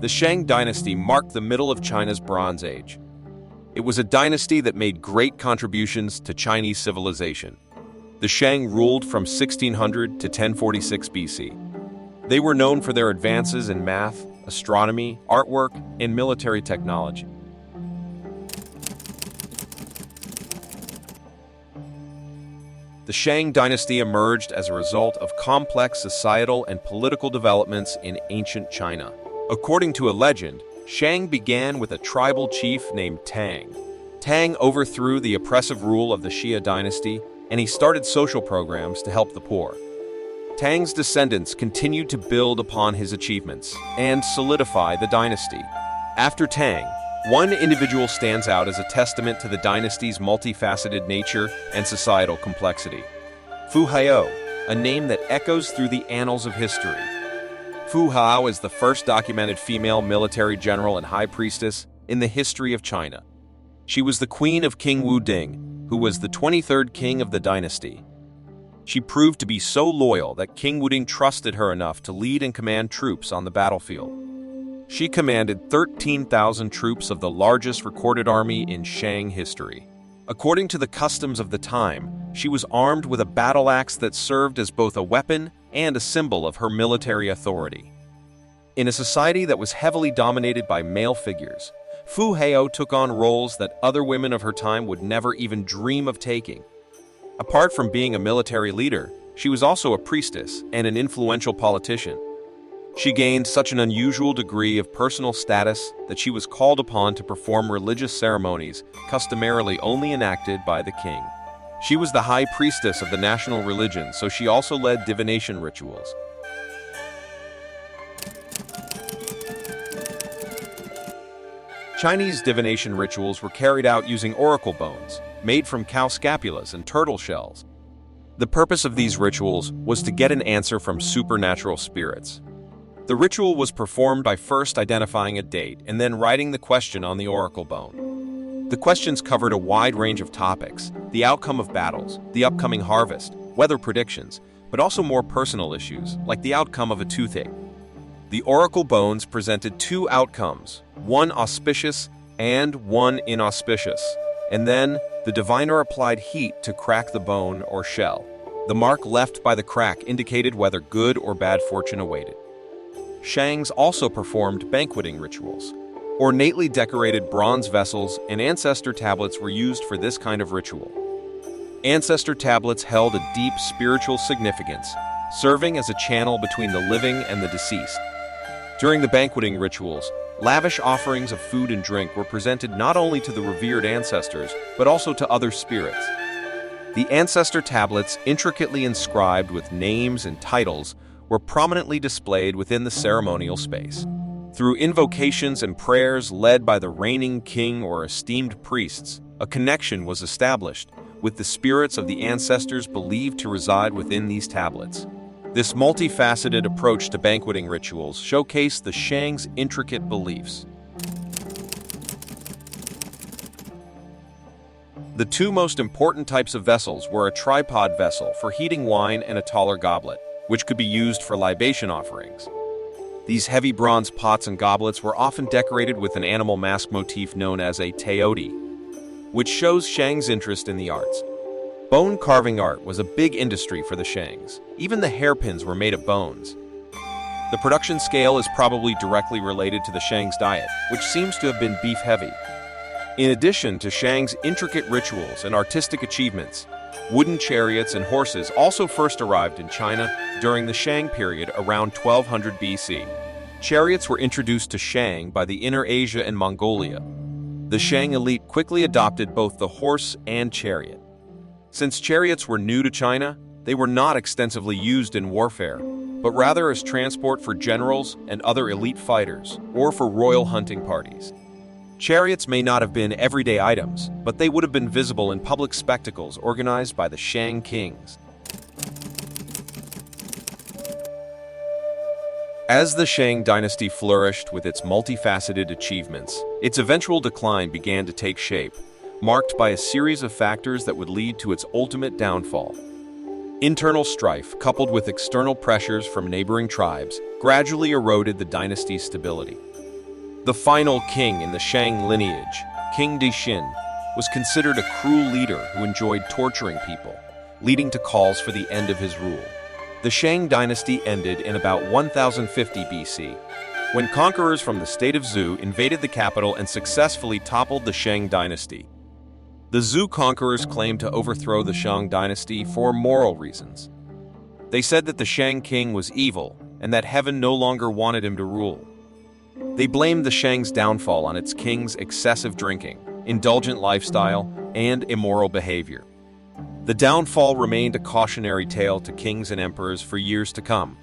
The Shang Dynasty marked the middle of China's Bronze Age. It was a dynasty that made great contributions to Chinese civilization. The Shang ruled from 1600 to 1046 BC. They were known for their advances in math, astronomy, artwork, and military technology. The Shang Dynasty emerged as a result of complex societal and political developments in ancient China. According to a legend, Shang began with a tribal chief named Tang. Tang overthrew the oppressive rule of the Xia dynasty, and he started social programs to help the poor. Tang's descendants continued to build upon his achievements and solidify the dynasty. After Tang, one individual stands out as a testament to the dynasty's multifaceted nature and societal complexity. Fu Hao, a name that echoes through the annals of history. Fu Hao is the first documented female military general and high priestess in the history of China. She was the queen of King Wu Ding, who was the 23rd king of the dynasty. She proved to be so loyal that King Wu Ding trusted her enough to lead and command troops on the battlefield. She commanded 13,000 troops of the largest recorded army in Shang history. According to the customs of the time, she was armed with a battle axe that served as both a weapon and a symbol of her military authority. In a society that was heavily dominated by male figures, Fu Hao took on roles that other women of her time would never even dream of taking. Apart from being a military leader, she was also a priestess and an influential politician. She gained such an unusual degree of personal status that she was called upon to perform religious ceremonies customarily only enacted by the king. She was the high priestess of the national religion, so she also led divination rituals. Chinese divination rituals were carried out using oracle bones, made from cow scapulas and turtle shells. The purpose of these rituals was to get an answer from supernatural spirits. The ritual was performed by first identifying a date and then writing the question on the oracle bone. The questions covered a wide range of topics: the outcome of battles, the upcoming harvest, weather predictions, but also more personal issues, like the outcome of a toothache. The oracle bones presented two outcomes, one auspicious and one inauspicious, and then the diviner applied heat to crack the bone or shell. The mark left by the crack indicated whether good or bad fortune awaited. Shangs also performed banqueting rituals. Ornately decorated bronze vessels and ancestor tablets were used for this kind of ritual. Ancestor tablets held a deep spiritual significance, serving as a channel between the living and the deceased. During the banqueting rituals, lavish offerings of food and drink were presented not only to the revered ancestors, but also to other spirits. The ancestor tablets, intricately inscribed with names and titles, were prominently displayed within the ceremonial space. Through invocations and prayers led by the reigning king or esteemed priests, a connection was established with the spirits of the ancestors believed to reside within these tablets. This multifaceted approach to banqueting rituals showcased the Shang's intricate beliefs. The two most important types of vessels were a tripod vessel for heating wine and a taller goblet, which could be used for libation offerings. These heavy bronze pots and goblets were often decorated with an animal mask motif known as a teodi, which shows Shang's interest in the arts. Bone carving art was a big industry for the Shangs. Even the hairpins were made of bones. The production scale is probably directly related to the Shang's diet, which seems to have been beef-heavy. In addition to Shang's intricate rituals and artistic achievements, wooden chariots and horses also first arrived in China during the Shang period around 1200 BC. Chariots were introduced to Shang by the Inner Asia and Mongolia. The Shang elite quickly adopted both the horse and chariot. Since chariots were new to China, they were not extensively used in warfare, but rather as transport for generals and other elite fighters, or for royal hunting parties. Chariots may not have been everyday items, but they would have been visible in public spectacles organized by the Shang kings. As the Shang dynasty flourished with its multifaceted achievements, its eventual decline began to take shape, marked by a series of factors that would lead to its ultimate downfall. Internal strife, coupled with external pressures from neighboring tribes, gradually eroded the dynasty's stability. The final king in the Shang lineage, King Dishin, was considered a cruel leader who enjoyed torturing people, leading to calls for the end of his rule. The Shang dynasty ended in about 1050 BC, when conquerors from the state of Zhou invaded the capital and successfully toppled the Shang dynasty. The Zhou conquerors claimed to overthrow the Shang dynasty for moral reasons. They said that the Shang king was evil and that heaven no longer wanted him to rule. They blamed the Shang's downfall on its king's excessive drinking, indulgent lifestyle, and immoral behavior. The downfall remained a cautionary tale to kings and emperors for years to come.